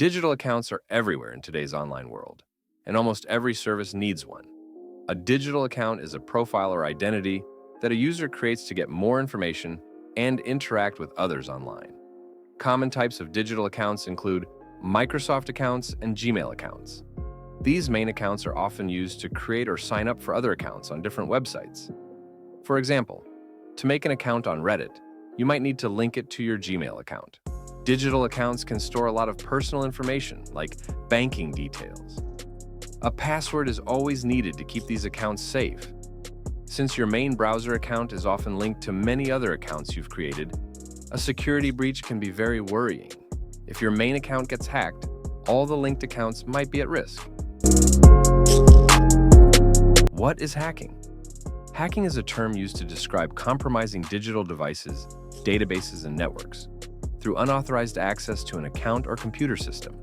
Digital accounts are everywhere in today's online world, and almost every service needs one. A digital account is a profile or identity that a user creates to get more information and interact with others online. Common types of digital accounts include Microsoft accounts and Gmail accounts. These main accounts are often used to create or sign up for other accounts on different websites. For example, to make an account on Reddit, you might need to link it to your Gmail account. Digital accounts can store a lot of personal information, like banking details. A password is always needed to keep these accounts safe. Since your main browser account is often linked to many other accounts you've created, a security breach can be very worrying. If your main account gets hacked, all the linked accounts might be at risk. What is hacking? Hacking is a term used to describe compromising digital devices, databases, and networks through unauthorized access to an account or computer system.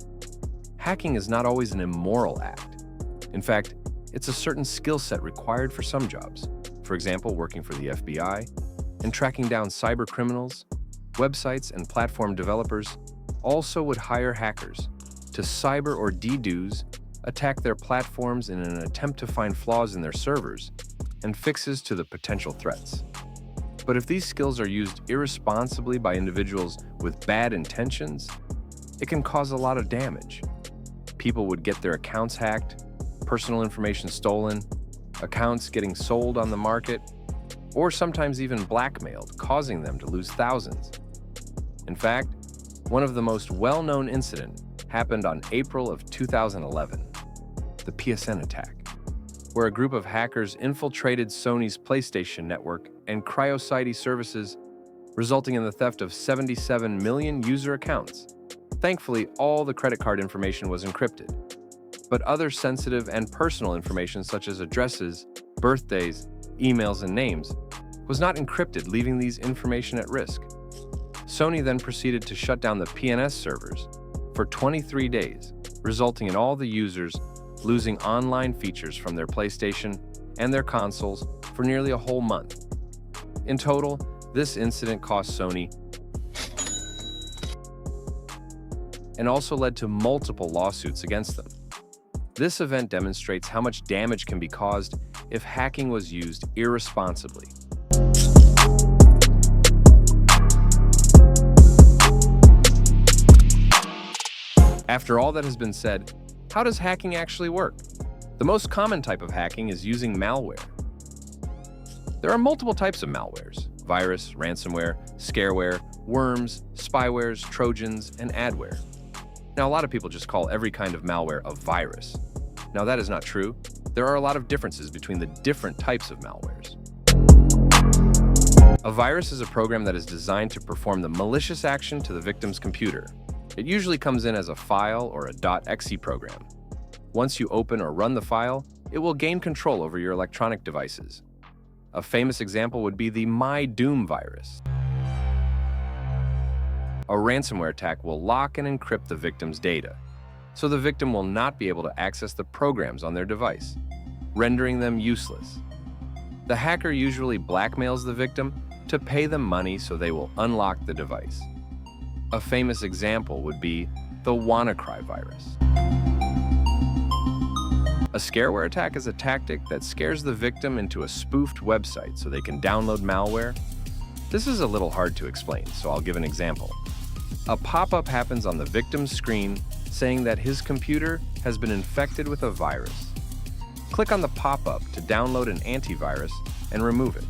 Hacking is not always an immoral act. In fact, it's a certain skill set required for some jobs. For example, working for the FBI and tracking down cyber criminals. Websites and platform developers also would hire hackers to cyber or DDoS attack their platforms in an attempt to find flaws in their servers and fixes to the potential threats. But if these skills are used irresponsibly by individuals with bad intentions, it can cause a lot of damage. People would get their accounts hacked, personal information stolen, accounts getting sold on the market, or sometimes even blackmailed, causing them to lose thousands. In fact, one of the most well-known incidents happened on April of 2011, the PSN attack, where a group of hackers infiltrated Sony's PlayStation network and CryoCity services, resulting in the theft of 77 million user accounts. Thankfully, all the credit card information was encrypted, but other sensitive and personal information such as addresses, birthdays, emails, and names was not encrypted, leaving these information at risk. Sony then proceeded to shut down the PNS servers for 23 days, resulting in all the users losing online features from their PlayStation and their consoles for nearly a whole month. In total, this incident cost Sony and also led to multiple lawsuits against them. This event demonstrates how much damage can be caused if hacking was used irresponsibly. After all that has been said, how does hacking actually work? The most common type of hacking is using malware. There are multiple types of malwares: virus, ransomware, scareware, worms, spywares, trojans, and adware. Now, a lot of people just call every kind of malware a virus. Now, that is not true. There are a lot of differences between the different types of malwares. A virus is a program that is designed to perform the malicious action to the victim's computer. It usually comes in as a file or a .exe program. Once you open or run the file, it will gain control over your electronic devices. A famous example would be the MyDoom virus. A ransomware attack will lock and encrypt the victim's data, so the victim will not be able to access the programs on their device, rendering them useless. The hacker usually blackmails the victim to pay them money so they will unlock the device. A famous example would be the WannaCry virus. A scareware attack is a tactic that scares the victim into a spoofed website so they can download malware. This is a little hard to explain, so I'll give an example. A pop-up happens on the victim's screen saying that his computer has been infected with a virus. Click on the pop-up to download an antivirus and remove it.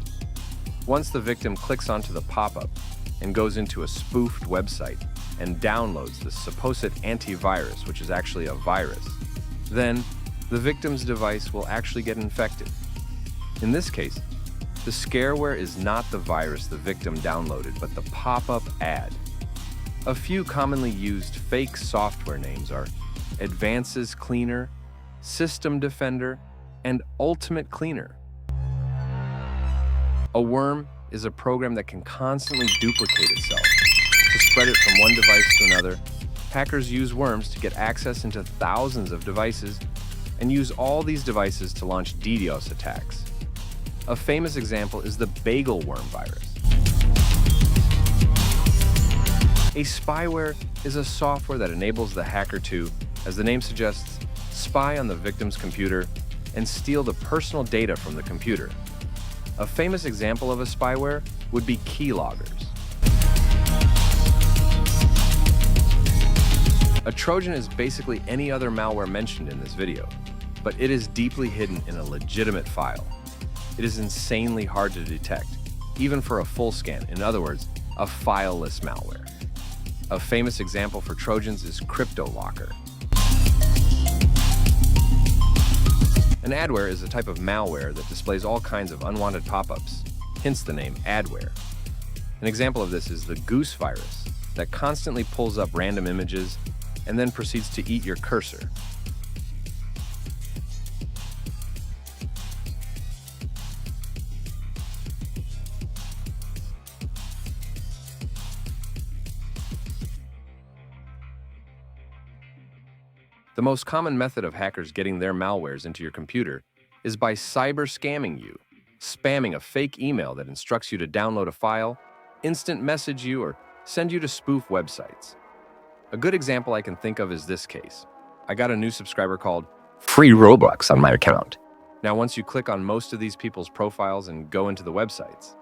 Once the victim clicks onto the pop-up and goes into a spoofed website and downloads the supposed antivirus, which is actually a virus, then the victim's device will actually get infected. In this case, the scareware is not the virus the victim downloaded, but the pop-up ad. A few commonly used fake software names are Advances Cleaner, System Defender, and Ultimate Cleaner. A worm is a program that can constantly duplicate itself to spread it from one device to another. Hackers use worms to get access into thousands of devices and use all these devices to launch DDoS attacks. A famous example is the bagel worm virus. A spyware is a software that enables the hacker to, as the name suggests, spy on the victim's computer and steal the personal data from the computer. A famous example of a spyware would be keyloggers. A Trojan is basically any other malware mentioned in this video, but it is deeply hidden in a legitimate file. It is insanely hard to detect, even for a full scan, in other words, a fileless malware. A famous example for Trojans is CryptoLocker. An adware is a type of malware that displays all kinds of unwanted pop-ups, hence the name adware. An example of this is the Goose virus that constantly pulls up random images and then proceeds to eat your cursor. The most common method of hackers getting their malwares into your computer is by cyber scamming you, spamming a fake email that instructs you to download a file, instant message you, or send you to spoof websites. A good example I can think of is this case. I got a new subscriber called Free Robux on my account. Now, once you click on most of these people's profiles and go into the websites,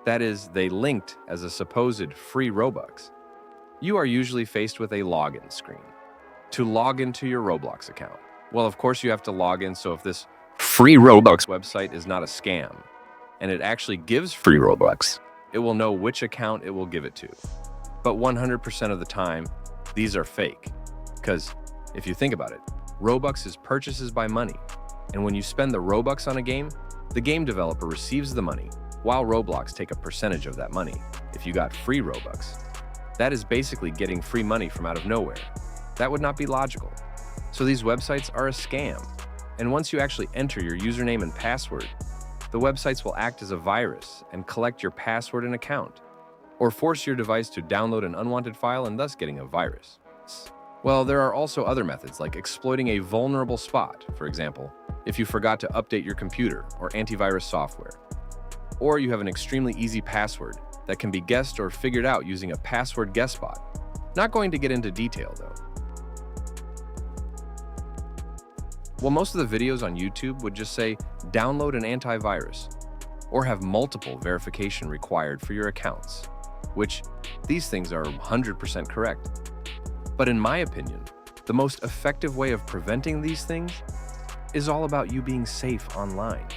that is, they linked as a supposed free Robux, you are usually faced with a login screen. To log into your Roblox account, well, of course you have to log in, so if this free Robux website is not a scam, and it actually gives free Robux, it will know which account it will give it to. But 100% of the time, these are fake. Because if you think about it, Robux is purchases by money, and when you spend the Robux on a game, the game developer receives the money, while Roblox take a percentage of that money. If you got free Robux, that is basically getting free money from out of nowhere. That would not be logical. So these websites are a scam. And once you actually enter your username and password, the websites will act as a virus and collect your password and account, or force your device to download an unwanted file and thus getting a virus. Well, there are also other methods like exploiting a vulnerable spot, for example, if you forgot to update your computer or antivirus software. Or you have an extremely easy password that can be guessed or figured out using a password guess bot. Not going to get into detail though. Well, most of the videos on YouTube would just say, download an antivirus, or have multiple verification required for your accounts, which these things are 100% correct. But in my opinion, the most effective way of preventing these things is all about you being safe online.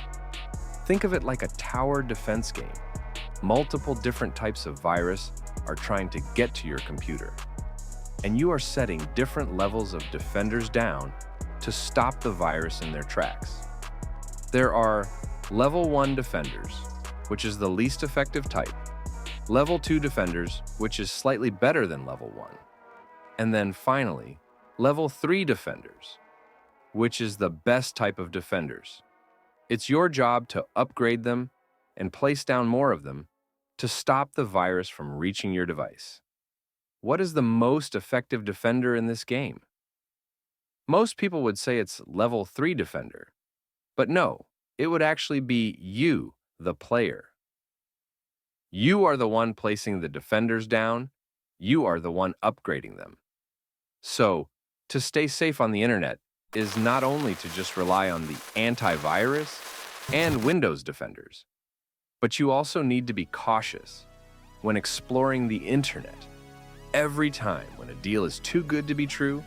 Think of it like a tower defense game. Multiple different types of virus are trying to get to your computer, and you are setting different levels of defenders down to stop the virus in their tracks. There are Level 1 defenders, which is the least effective type, Level 2 defenders, which is slightly better than Level 1, and then finally, Level 3 defenders, which is the best type of defenders. It's your job to upgrade them and place down more of them to stop the virus from reaching your device. What is the most effective defender in this game? Most people would say it's Level 3 defender, but no, it would actually be you, the player. You are the one placing the defenders down, you are the one upgrading them. So, to stay safe on the internet is not only to just rely on the antivirus and Windows defenders, but you also need to be cautious when exploring the internet. Every time when a deal is too good to be true,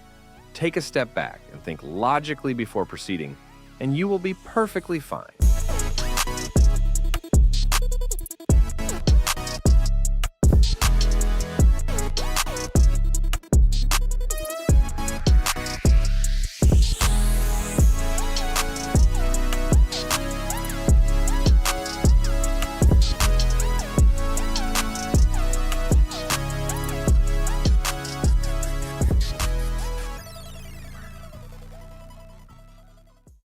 take a step back and think logically before proceeding, and you will be perfectly fine.